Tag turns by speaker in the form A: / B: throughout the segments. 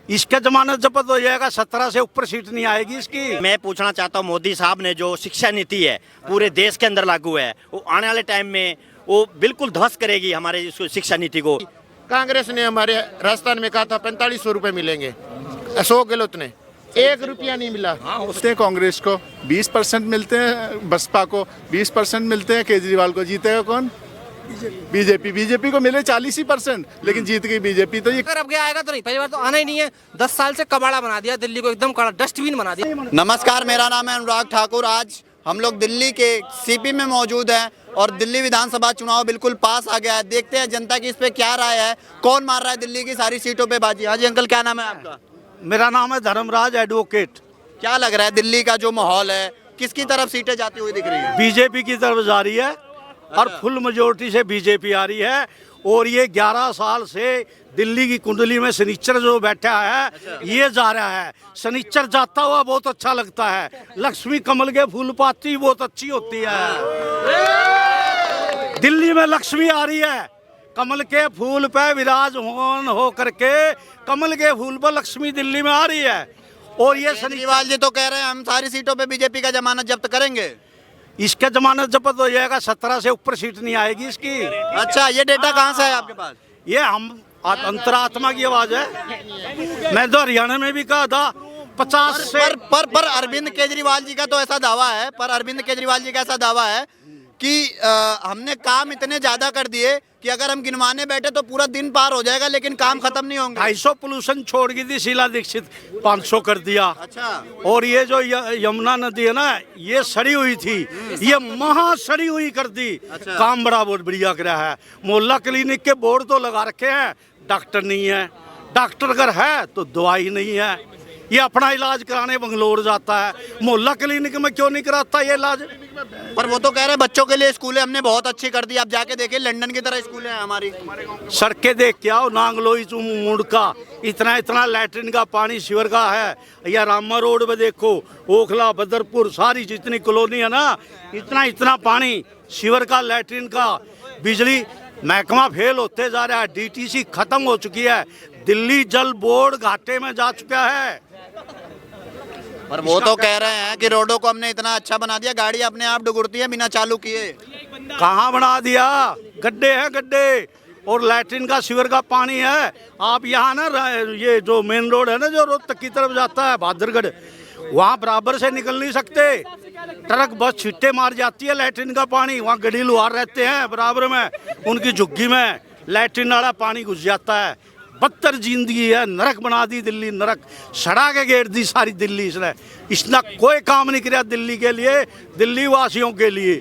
A: इसका जमानत जब्त हो जाएगा, 17 से ऊपर सीट नहीं आएगी इसकी।
B: मैं पूछना चाहता हूँ, मोदी साहब ने जो शिक्षा नीति है पूरे देश के अंदर लागू है, वो आने वाले टाइम में वो बिल्कुल ध्वस्त करेगी हमारे इस शिक्षा नीति को।
C: कांग्रेस ने हमारे राजस्थान में कहा था 4500 रुपए मिलेंगे, अशोक गहलोत ने 1 रुपया नहीं मिला।
D: उसने कांग्रेस को 20% मिलते हैं, बसपा को 20% मिलते हैं, केजरीवाल को जीतेगा कौन? बीजेपी को मिले 40%, लेकिन जीत गई बीजेपी। तो ये
E: अगर अब गया आएगा तो नहीं, पहली बार तो आना ही नहीं है। 10 साल से कबाड़ा बना दिया दिल्ली को, एकदम कड़ा डस्टबिन बना दिया।
F: नमस्कार, मेरा नाम है अनुराग ठाकुर। आज हम लोग दिल्ली के सीपी में मौजूद हैं और दिल्ली विधानसभा चुनाव बिल्कुल पास आ गया है। देखते हैं जनता की इस पे क्या राय है, कौन मार रहा है दिल्ली की सारी सीटों पे बाजी। हाँ जी अंकल, क्या नाम है आपका?
A: मेरा नाम है धर्मराज एडवोकेट।
F: क्या लग रहा है दिल्ली का जो माहौल है, किसकी तरफ सीटें जाती हुई दिख रही है?
A: बीजेपी की तरफ जा रही है और फुल मेजोरिटी से बीजेपी आ रही है। और ये 11 साल से दिल्ली की कुंडली में शनिचर जो बैठा है ये जा रहा है। शनिचर जाता हुआ बहुत अच्छा लगता है। लक्ष्मी कमल के फूल पाती बहुत अच्छी होती है। दिल्ली में लक्ष्मी आ रही है, कमल के फूल पे विराजमान हो करके कमल के फूल पर लक्ष्मी दिल्ली में आ रही है। और ये
F: केजरीवाल जी तो कह रहे हैं हम सारी सीटों पे बीजेपी का जमानत जब्त करेंगे।
A: इसका जमानत जब्त हो जाएगा, 17 से ऊपर सीट नहीं आएगी इसकी।
F: अच्छा, ये डेटा कहाँ से है आपके पास?
A: ये हम अंतरात्मा की आवाज है। मैं तो हरियाणा में भी कहा था 50 से
F: पर अरविंद केजरीवाल जी का तो ऐसा दावा है, अरविंद केजरीवाल जी का ऐसा दावा है कि हमने काम इतने ज्यादा कर दिए कि अगर हम गिनवाने बैठे तो पूरा दिन पार हो जाएगा, लेकिन काम खत्म नहीं होंगे।
A: 250 पोल्यूशन छोड़ गई थी शीला दीक्षित, 500 कर दिया।
F: अच्छा।
A: और ये जो यमुना नदी है ना, ये सड़ी हुई थी, ये महा सड़ी हुई कर दी।
F: अच्छा।
A: काम बड़ा बहुत बढ़िया करा है। मोहल्ला क्लिनिक के बोर्ड तो लगा रखे हैं, डॉक्टर नहीं है। डॉक्टर अगर है तो दवाई नहीं है। ये अपना इलाज कराने बंगलोर जाता है, मोहल्ला क्लिनिक में क्यों नहीं कराता ये इलाज?
F: पर वो तो कह रहे हैं बच्चों के लिए स्कूलें हमने बहुत अच्छी कर दी। आप जाके देखिए, लंदन की तरह स्कूलें हैं हमारी।
A: सड़कें देख के आओ, नांगलोई मुड़का इतना इतना लैट्रिन का पानी सीवर का है। या रामा रोड पे देखो, ओखला बदरपुर सारी जितनी कॉलोनी है ना, इतना इतना पानी सीवर का, लैट्रिन का। बिजली महकमा फेल होते जा रहा है, डीटीसी खत्म हो चुकी है। दिल्ली जल बोर्ड घाटे में जा चुका है।
F: पर वो तो कह रहे हैं कि रोडों को हमने इतना अच्छा बना दिया, गाड़ी अपने आप डुगुरती है बिना चालू किए।
A: कहाँ बना दिया? गड्ढे हैं गड्ढे, और लैट्रिन का सीवर का पानी है। आप यहाँ ना ये जो मेन रोड है ना, जो रोहतक की तरफ जाता है बहादुरगढ़, वहाँ बराबर से निकल नहीं सकते। ट्रक बस छिट्टे मार जाती है लैट्रिन का पानी। वहाँ गड़ी लुहार रहते हैं बराबर में, उनकी झुग्गी में लैट्रिन वाला पानी घुस जाता है। बदतर जिंदगी है, नरक बना दी दिल्ली, नरक सड़ा के घेर दी सारी दिल्ली इसने। इसने कोई काम नहीं किया दिल्ली के लिए, दिल्ली वासियों के लिए।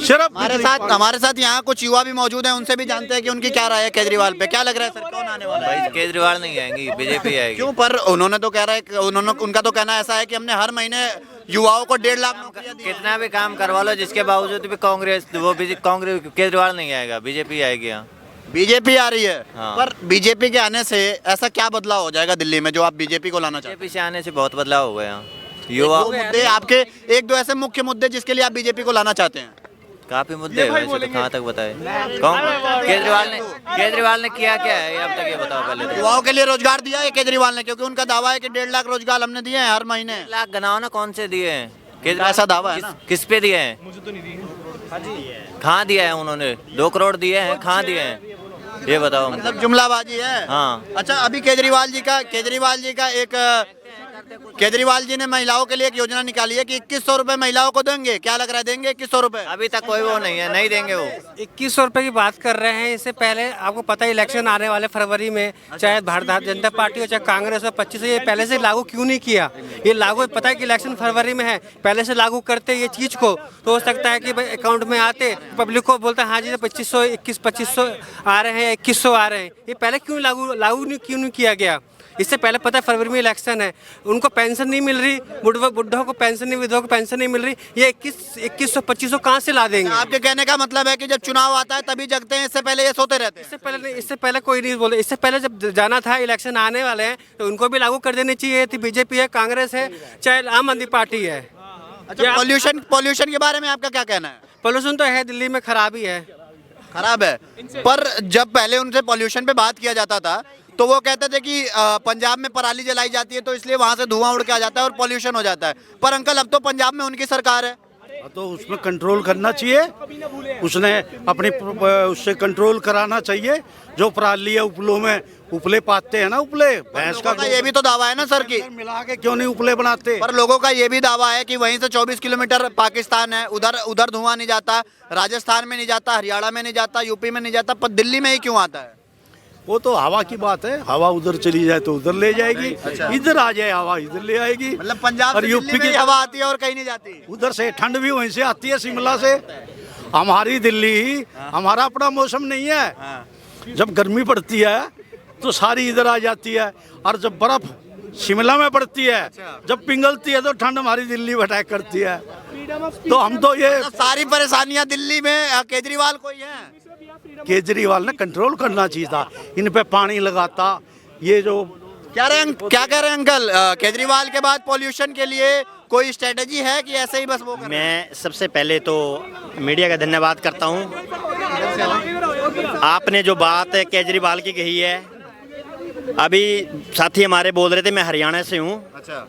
A: सिर्फ
F: हमारे साथ यहाँ कुछ युवा भी मौजूद हैं, उनसे भी जानते हैं कि उनकी क्या राय है केजरीवाल पे। क्या लग रहा है सर, कौन आने वाला है?
G: भाई केजरीवाल नहीं आएंगी, बीजेपी आएगी।
F: क्यों? पर उन्होंने तो कह रहा है, उनका तो कहना ऐसा है कि हमने हर महीने युवाओं को 1.5 लाख नौकरियां दी।
G: कितना भी काम करवा लो, जिसके बावजूद भी कांग्रेस केजरीवाल नहीं आएगा, बीजेपी आएगी। यहाँ
F: बीजेपी आ रही है।
G: हाँ।
F: पर बीजेपी के आने से ऐसा क्या बदलाव हो जाएगा दिल्ली में जो आप बीजेपी को लाना चाहते हैं?
G: बीजेपी से आने से बहुत बदलाव हो गया यहाँ। युवा
F: मुद्दे आपके, एक दो ऐसे मुख्य मुद्दे जिसके लिए आप बीजेपी को लाना चाहते हैं?
G: काफी मुद्दे हैं वैसे तो, कहाँ तक बताए? केजरीवाल ने किया क्या है अब तक, ये बताओ पहले तो।
F: युवाओं के लिए रोजगार दिया है केजरीवाल ने, क्योंकि उनका दावा है कि 1.5 लाख रोजगार हमने दिए हैं हर महीने।
G: 1 लाख गनाओ ना, कौन से दिए हैं?
F: केजरीवाल ऐसा दावा है ना?
G: किस पे दिए हैं? मुझे तो नहीं दिए। कहाँ दिया है उन्होंने? 2 करोड़ दिए हैं, कहाँ दिए हैं ये बताओ।
F: मतलब जुमलाबाजी है।
G: हाँ।
F: अच्छा, अभी केजरीवाल जी ने महिलाओं के लिए एक योजना निकाली है कि 2100 रुपए महिलाओं को देंगे। क्या लग रहा है, देंगे 2100 रुपए?
G: अभी तक कोई वो नहीं है, नहीं देंगे वो।
E: 2100 रुपए की बात कर रहे हैं। इससे पहले आपको पता है इलेक्शन आने वाले फरवरी में, चाहे भारतीय जनता पार्टी हो चाहे कांग्रेस हो, 25 ये पहले से लागू क्यों नहीं किया? ये लागू, पता है कि इलेक्शन फरवरी में है, पहले से लागू करते ये चीज़ को तो हो सकता है कि अकाउंट में आते, पब्लिक को बोलता है हाँ जी 2500 आ रहे हैं, 2100 आ रहे हैं। ये पहले क्यों लागू क्यों नहीं किया गया? इससे पहले पता है फरवरी में इलेक्शन है, उनको पेंशन नहीं मिल रही, बुढ़ों को पेंशन नहीं, विधवा को पेंशन नहीं मिल रही। ये 2100-2500 कहाँ से ला देंगे?
F: आपके कहने का मतलब है कि जब चुनाव आता है तभी जगते हैं, इससे पहले ये सोते रहते हैं?
E: इससे पहले कोई नहीं बोलते। इससे पहले जब जाना था, इलेक्शन आने वाले हैं तो उनको भी लागू कर देनी चाहिए थी। बीजेपी है, कांग्रेस है, चाहे आम आदमी पार्टी है।
F: अच्छा, पॉल्यूशन के बारे में आपका क्या कहना है?
E: पॉल्यूशन तो है, दिल्ली में खराबी है।
F: खराब है, पर जब पहले उनसे पॉल्यूशन पे बात किया जाता था तो वो कहते थे कि पंजाब में पराली जलाई जाती है तो इसलिए वहां से धुआं उड़ के आ जाता है और पॉल्यूशन हो जाता है। पर अंकल अब तो पंजाब में उनकी सरकार है।
A: तो उसमें कंट्रोल करना चाहिए, उसने अपनी उससे कंट्रोल कराना चाहिए। जो पराली है उपलों में उपले पाते हैं ना, उपले भैंस का
F: ये भी तो दावा है ना सर की,
A: मिला के क्यों नहीं उपले बनाते।
F: पर लोगों का ये भी दावा है कि वहीं से 24 किलोमीटर पाकिस्तान है, उधर धुआं नहीं जाता, राजस्थान में नहीं जाता, हरियाणा में नहीं जाता, यूपी में नहीं जाता, पर दिल्ली में ही क्यों आता है?
A: वो तो हवा की बात है, हवा उधर चली जाए तो उधर ले जाएगी, इधर आ जाए हवा इधर ले आएगी।
F: मतलब पंजाब
A: और
F: से
A: यूपी
F: दिल्ली में
A: की
F: ही हवा आती है और कहीं नहीं जाती।
A: उधर से ठंड भी वहीं से आती है, शिमला से। हमारी दिल्ली, हमारा अपना मौसम नहीं है। जब गर्मी पड़ती है तो सारी इधर आ जाती है, और जब बर्फ शिमला में पड़ती है, जब पिघलती है तो ठंड हमारी दिल्ली में अटैक करती है। तो हम तो ये
F: सारी परेशानियां दिल्ली में केजरीवाल को ही है।
A: केजरीवाल ने कंट्रोल करना चाहिए था, इन पे पानी लगाता। ये जो
F: क्या कह रहे हैं अंकल, केजरीवाल के बाद पॉल्यूशन के लिए कोई स्ट्रेटेजी है कि ऐसे ही बस वो कर रहे हैं?
B: मैं सबसे पहले तो मीडिया का धन्यवाद करता हूं। आपने जो बात केजरीवाल की कही है, अभी साथी हमारे बोल रहे थे, मैं हरियाणा से हूं।
F: अच्छा,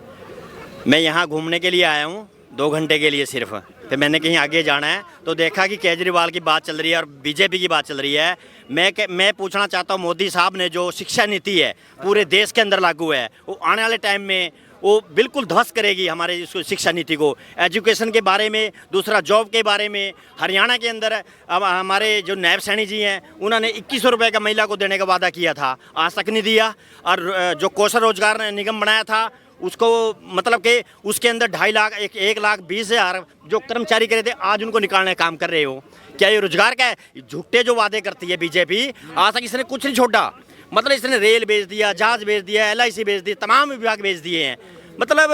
B: मैं यहाँ घूमने के लिए आया हूँ 2 घंटे के लिए सिर्फ। फिर मैंने कहीं आगे जाना है तो देखा कि केजरीवाल की बात चल रही है और बीजेपी की बात चल रही है। मैं पूछना चाहता हूँ, मोदी साहब ने जो शिक्षा नीति है पूरे देश के अंदर लागू है, वो आने वाले टाइम में वो बिल्कुल ध्वस्त करेगी हमारे इस शिक्षा नीति को। एजुकेशन के बारे में, दूसरा जॉब के बारे में। हरियाणा के अंदर अब हमारे जो नायब सैनी जी हैं, उन्होंने 2100 रुपये का महिला को देने का वादा किया था, आज तक नहीं दिया। और जो कौशल रोजगार निगम बनाया था उसको, मतलब कि उसके अंदर 2.5 लाख 1,20,000 जो कर्मचारी करे थे, आज उनको निकालने का काम कर रहे हो। क्या ये रोजगार का है? झूठे जो वादे करती है बीजेपी, आज तक इसने कुछ नहीं छोड़ा। मतलब इसने रेल बेच दिया, जहाज बेच दिया, LIC बेच दी, तमाम विभाग बेच दिए हैं। मतलब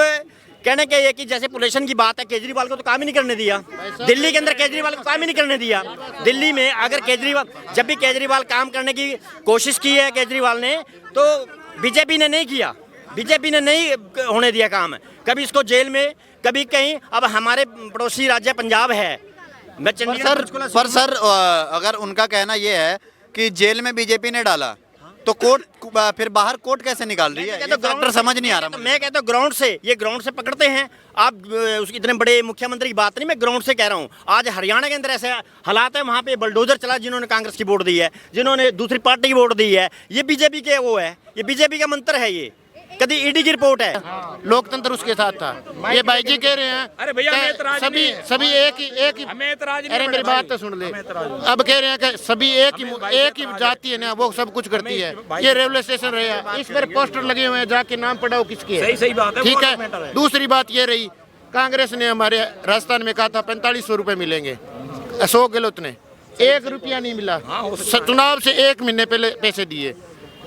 B: कहने के ये कि जैसे पोल्यूशन की बात है, केजरीवाल को तो काम ही नहीं करने दिया। दिल्ली के अंदर केजरीवाल को काम ही नहीं करने दिया। दिल्ली में अगर केजरीवाल, जब भी केजरीवाल काम करने की कोशिश की है केजरीवाल ने, तो बीजेपी ने नहीं किया, बीजेपी ने नहीं होने दिया काम। कभी इसको जेल में, कभी कहीं। अब हमारे पड़ोसी राज्य पंजाब है, मैं
F: पर सर अगर उनका कहना ये है कि जेल में बीजेपी ने डाला तो कोर्ट, फिर बाहर कोर्ट कैसे निकाल रही है? ये फैक्टर समझ नहीं आ रहा।
B: मैं कहता हूँ ग्राउंड से, ये ग्राउंड से पकड़ते हैं। आप उसके इतने बड़े मुख्यमंत्री की बात नहीं, मैं ग्राउंड से कह रहा हूँ। आज हरियाणा के अंदर ऐसे हालात है, वहाँ पे बलडोजर चला, जिन्होंने कांग्रेस की वोट दी है, जिन्होंने दूसरी पार्टी की वोट दी है, ये बीजेपी के वो है, ये बीजेपी का मंत्र है। ये कभी ईडी की रिपोर्ट है।
C: लोकतंत्र उसके साथ था। ये भाई जी कह रहे हैं,
H: अरे भैया
C: सभी एक ही अरे मेरी बात तो सुन ले। अब कह रहे हैं कि सभी एक ही जाति है ना, वो सब कुछ करती है। ये रेलवे स्टेशन रहा, इस पर पोस्टर लगे हुए हैं, जाके नाम पढ़ाओ किसके है।
H: सही बात है,
C: ठीक है। दूसरी बात ये रही, कांग्रेस ने हमारे राजस्थान में कहा था 4500 रुपए मिलेंगे, अशोक गहलोत ने 1 रुपया नहीं मिला। चुनाव से 1 महीने पहले पैसे दिए।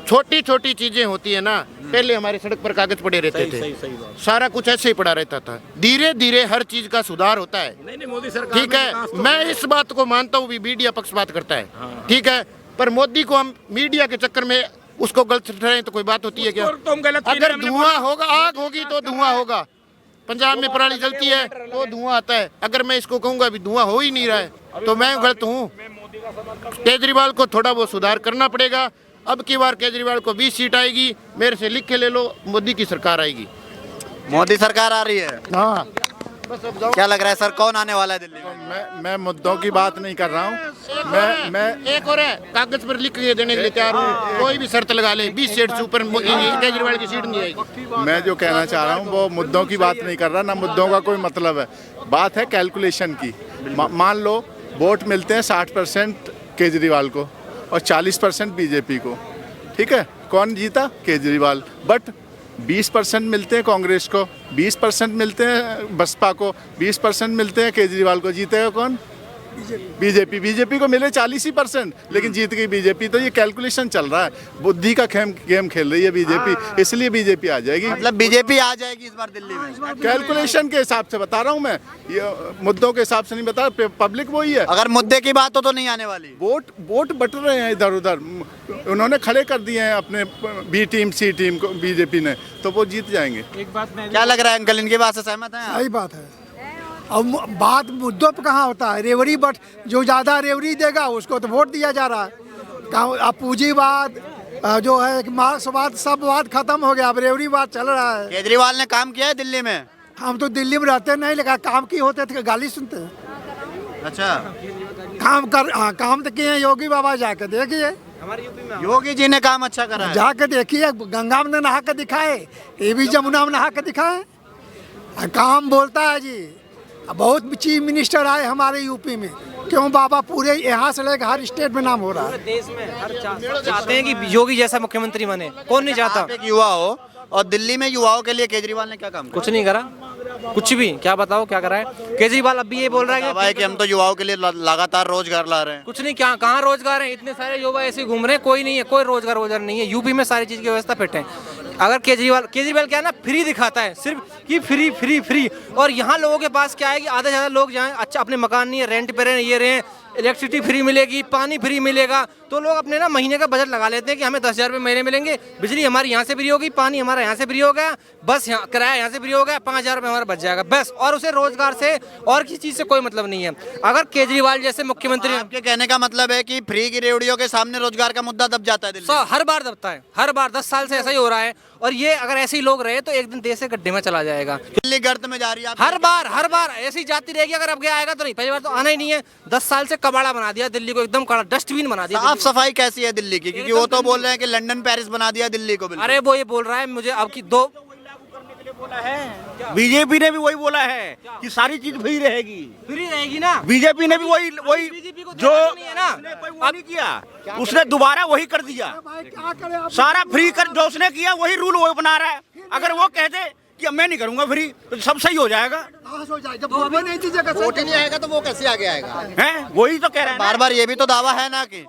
C: छोटी छोटी चीजें होती है ना, पहले हमारे सड़क पर कागज पड़े रहते थे, सारा कुछ ऐसे ही पड़ा रहता था। धीरे धीरे हर चीज का सुधार होता है।
H: नहीं, मोदी सरकार,
C: ठीक है, मैं इस बात को मानता हूँ, मीडिया पक्षपात करता है, ठीक है, पर मोदी को हम मीडिया के चक्कर में उसको गलत ठहराएं तो कोई बात होती है क्या? अगर धुआं होगा, आग होगी तो धुआं होगा। पंजाब में पराली जलती है तो धुआं आता है। अगर मैं इसको कहूँगा अभी धुआं हो ही नहीं रहा है तो मैं गलत हूँ। केजरीवाल को थोड़ा बहुत सुधार करना पड़ेगा। अब की बार केजरीवाल को 20 सीट आएगी, मेरे से लिख के ले लो, मोदी की सरकार आएगी।
F: मोदी सरकार आ रही है।
C: हाँ,
F: क्या लग रहा है सर, कौन आने वाला है दिल्ली में?
D: मैं मुद्दों की बात नहीं कर रहा हूँ। मैं
C: एक और है, कागज पर लिख के देने के लिए तैयार हूँ। कोई भी शर्त लगा ले, 20 सीट से ऊपर केजरीवाल की सीट नहीं आएगी।
D: मैं जो कहना चाह रहा हूँ वो मुद्दों की बात नहीं कर रहा, ना मुद्दों का कोई मतलब है। बात है कैलकुलेशन की। मान लो वोट मिलते हैं 60% केजरीवाल को और 40% बीजेपी को, ठीक है, कौन जीता? केजरीवाल। बट 20% मिलते हैं कांग्रेस को, 20% मिलते हैं बसपा को, 20% मिलते हैं केजरीवाल को, जीतेगा कौन? बीजेपी को मिले 40% लेकिन जीत गई बीजेपी। तो ये कैलकुलेशन चल रहा है, बुद्धि का गेम खेल रही है बीजेपी, इसलिए बीजेपी आ जाएगी।
F: मतलब बीजेपी आ जाएगी इस बार दिल्ली में?
D: कैलकुलेशन के हिसाब से बता रहा हूँ मैं, ये मुद्दों के हिसाब से नहीं बता रहा। पब्लिक वही है।
F: अगर मुद्दे की बात हो तो नहीं आने वाली।
D: वोट बट रहे हैं इधर उधर, उन्होंने खड़े कर दिए हैं अपने बी टीम सी टीम को बीजेपी ने, तो वो जीत जाएंगे।
F: क्या लग रहा है अंकल, इनकी बात से सहमत हैं?
I: सही बात है। अब बात मुद्दों पर कहाँ होता है, रेवड़ी बट जो ज़्यादा रेवड़ी देगा उसको तो वोट दिया जा रहा है। अब पूंजीवाद, जो है कि मार्क्सवाद सब वाद खत्म हो गया, अब रेवड़ीवाद चल रहा है।
F: केजरीवाल ने काम किया है दिल्ली में?
I: हम तो दिल्ली में रहते नहीं, लेकिन काम की होते थे गाली सुनते हैं।
F: अच्छा,
I: काम तो किए हैं। योगी बाबा जाके देखिए,
F: योगी जी ने काम अच्छा करा है।
I: जाके देखिए, गंगा में नहा के दिखाए, ये भी जमुना में नहा के दिखाए। काम बोलता है जी। बहुत चीफ मिनिस्टर आए हमारे यूपी में, क्यों बाबा पूरे यहाँ से लेकर हर स्टेट में नाम हो रहा है।
E: देश में हर चाहते हैं कि योगी जैसा मुख्यमंत्री बने, कौन नहीं चाहता।
F: आप एक युवा हो और दिल्ली में युवाओं के लिए केजरीवाल ने क्या काम किया?
E: कुछ नहीं करा, कुछ भी। क्या बताओ क्या करा है केजरीवाल? अब भी ये बोल रहा है
F: कि हम तो युवाओं के लिए लगातार रोजगार ला रहे हैं।
E: कुछ नहीं, क्या कहाँ रोजगार है? इतने सारे युवा ऐसे घूम रहे हैं, कोई नहीं है, कोई रोजगार नहीं है। यूपी में सारी चीज की व्यवस्था फिट है। अगर केजरीवाल क्या है ना, फ्री दिखाता है सिर्फ कि फ्री फ्री फ्री। और यहाँ लोगों के पास क्या है कि आधे ज़्यादा लोग जहाँ अच्छा अपने मकान नहीं है, रेंट पे रहे, ये रहे, इलेक्ट्रिसिटी फ्री मिलेगी, पानी फ्री मिलेगा, तो लोग अपने ना महीने का बजट लगा लेते हैं कि हमें 10,000 रुपये महीने मिलेंगे, बिजली हमारी यहाँ से फ्री होगी, पानी हमारा यहाँ से फ्री हो गया, बस यहाँ किराया यहाँ से फ्री हो गया, 5,000 रुपये हमारा बच जाएगा बस। और उसे रोजगार से और किसी चीज़ से कोई मतलब नहीं है। अगर केजरीवाल जैसे मुख्यमंत्री,
F: आपके कहने का मतलब है कि फ्री की रेवड़ियों के सामने रोजगार का मुद्दा दब जाता है दिल्ली?
E: हर बार दबता है, हर बार 10 साल से ऐसा ही हो रहा है। और ये अगर ऐसे ही लोग रहे तो एक दिन देश से गड्ढे में चला जाएगा।
F: दिल्ली गर्त में जा रही है
E: हर बार ऐसे ही जाती रहेगी। अगर अब गया आएगा तो नहीं, पहली बार तो आना ही नहीं है। 10 साल से कबाड़ा बना दिया दिल्ली को, एकदम कड़ा डस्टबिन बना दिया।
F: साफ सफाई कैसी है दिल्ली की? क्योंकि वो तो बोल रहे हैं कि लंदन पेरिस बना दिया दिल्ली को।
E: अरे वो ये बोल रहा है मुझे अब की दो
A: बीजेपी ने भी वही बोला है कि सारी चीज फ्री रहेगी ना। बीजेपी ने भी वही जो अब किया, उसने दोबारा वही कर दिया। सारा फ्री कर जो उसने किया वही रूल वो बना रहा है। अगर वो कहते कि मैं नहीं करूंगा फ्री तो सब सही हो जाएगा।
F: वोट ही नहीं आएगा तो वो कैसे आगे आएगा?
A: हैं वही तो कह रहे हैं।
F: बार बार ये भी तो दावा है ना कि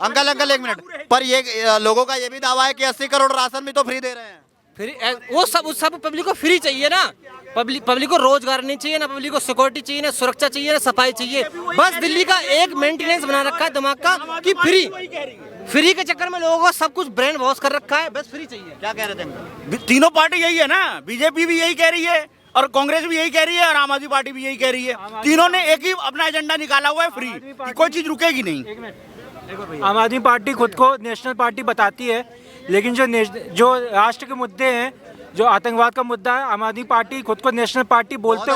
F: अंकल एक मिनट, पर ये लोगों का ये भी दावा है कि 80 करोड़ राशन भी तो फ्री दे रहे हैं।
E: फ्री वो सब पब्लिक को फ्री चाहिए ना। पब्लिक को रोजगार नहीं चाहिए ना, पब्लिक को सिक्योरिटी चाहिए ना, सुरक्षा चाहिए ना, सफाई चाहिए। बस दिल्ली का एक मेंटेनेंस बना रखा है दिमाग का कि फ्री के चक्कर में लोगों को सब कुछ ब्रेन वॉश कर रखा है। बस फ्री चाहिए।
F: क्या कह रहे थे?
A: तीनों पार्टी यही है ना, बीजेपी भी यही कह रही है और कांग्रेस भी यही कह रही है और आम आदमी पार्टी भी यही कह रही है। तीनों ने एक ही अपना एजेंडा निकाला हुआ है, फ्री कि कोई चीज रुकेगी नहीं।
H: आम आदमी पार्टी खुद को नेशनल पार्टी बताती है, लेकिन जो राष्ट्र के मुद्दे हैं, जो आतंकवाद का मुद्दा है, आम आदमी पार्टी खुद को नेशनल पार्टी बोलते